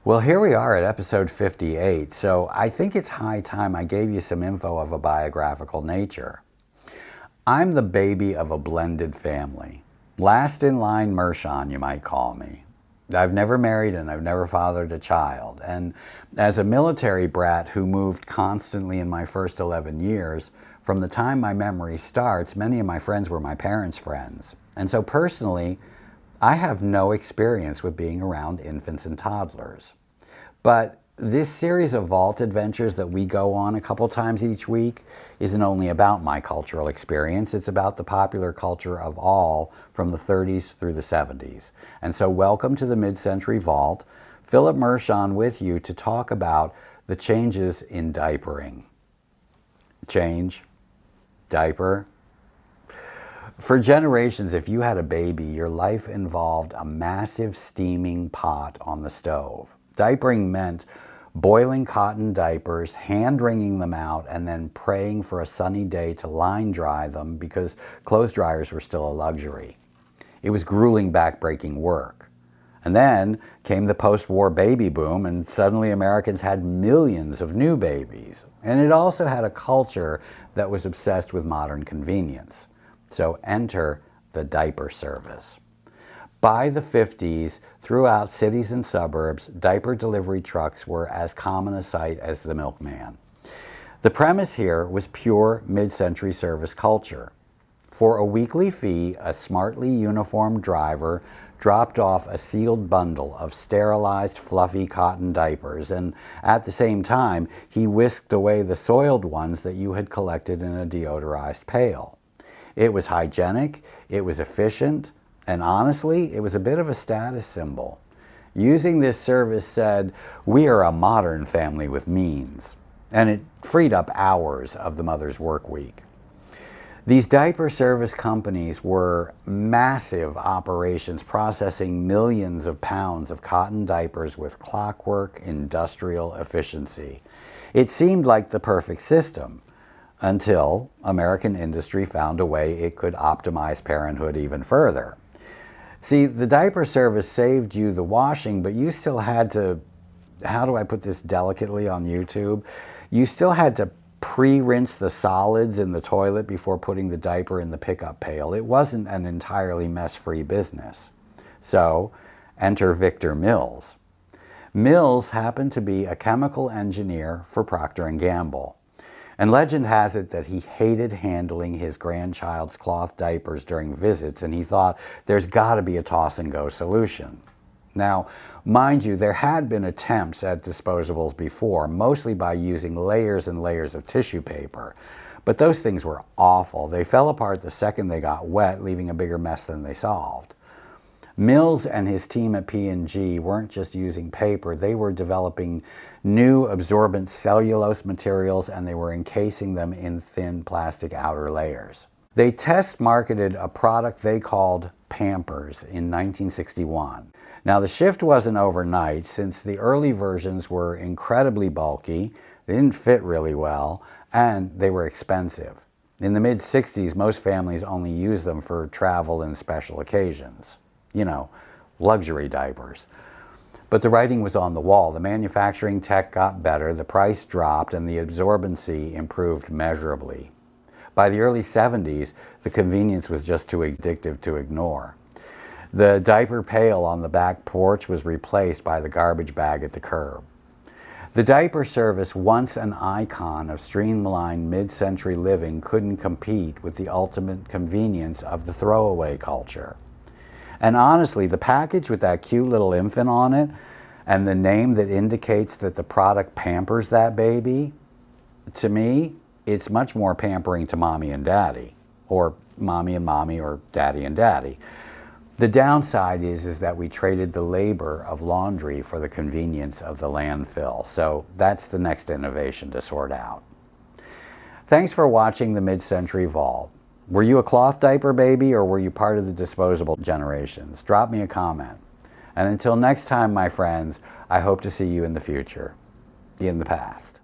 Well, here we are at episode 58, so I think it's high time I gave you some info of a biographical nature. I'm the baby of a blended family. Last in line Mershon, you might call me. I've never married and I've never fathered a child. And as a military brat who moved constantly in my first 11 years, from the time my memory starts, many of my friends were my parents' friends. And so personally, I have no experience with being around infants and toddlers. But this series of vault adventures that we go on a couple times each week isn't only about my cultural experience, it's about the popular culture of all from the 30s through the 70s. And so welcome to the Mid-Century Vault. Philip Mershon with you to talk about the changes in diapering. Change, diaper. For generations, if you had a baby, your life involved a massive steaming pot on the stove. Diapering meant boiling cotton diapers, hand-wringing them out, and then praying for a sunny day to line dry them because clothes dryers were still a luxury. It was grueling, back-breaking work. And then came the post-war baby boom, and suddenly Americans had millions of new babies. And it also had a culture that was obsessed with modern convenience. So enter the diaper service. By the 50s, throughout cities and suburbs, diaper delivery trucks were as common a sight as the milkman. The premise here was pure mid-century service culture. For a weekly fee, a smartly uniformed driver dropped off a sealed bundle of sterilized, fluffy cotton diapers, and at the same time, he whisked away the soiled ones that you had collected in a deodorized pail. It was hygienic, it was efficient, and honestly, it was a bit of a status symbol. Using this service said, we are a modern family with means, and it freed up hours of the mother's work week. These diaper service companies were massive operations processing millions of pounds of cotton diapers with clockwork industrial efficiency. It seemed like the perfect system until American industry found a way it could optimize parenthood even further. See, the diaper service saved you the washing, but you still had to, how do I put this delicately on YouTube? You still had to pre-rinse the solids in the toilet before putting the diaper in the pickup pail. It wasn't an entirely mess-free business. So, enter Victor Mills. Mills happened to be a chemical engineer for Procter & Gamble. And legend has it that he hated handling his grandchild's cloth diapers during visits, and he thought there's got to be a toss-and-go solution. Now, mind you, there had been attempts at disposables before, mostly by using layers and layers of tissue paper. But those things were awful. They fell apart the second they got wet, leaving a bigger mess than they solved. Mills and his team at P&G weren't just using paper, they were developing new absorbent cellulose materials and they were encasing them in thin plastic outer layers. They test-marketed a product they called Pampers in 1961. Now the shift wasn't overnight since the early versions were incredibly bulky, they didn't fit really well, and they were expensive. In the mid-60s, most families only used them for travel and special occasions. You know, luxury diapers. But the writing was on the wall. The manufacturing tech got better, the price dropped, and the absorbency improved measurably. By the early 70s, the convenience was just too addictive to ignore. The diaper pail on the back porch was replaced by the garbage bag at the curb. The diaper service, once an icon of streamlined mid-century living, couldn't compete with the ultimate convenience of the throwaway culture. And honestly, the package with that cute little infant on it and the name that indicates that the product pampers that baby, to me, it's much more pampering to mommy and daddy, or mommy and mommy, or daddy and daddy. The downside is that we traded the labor of laundry for the convenience of the landfill. So that's the next innovation to sort out. Thanks for watching the Mid-Century Vault. Were you a cloth diaper baby or were you part of the disposable generations? Drop me a comment. And until next time, my friends, I hope to see you in the future, in the past.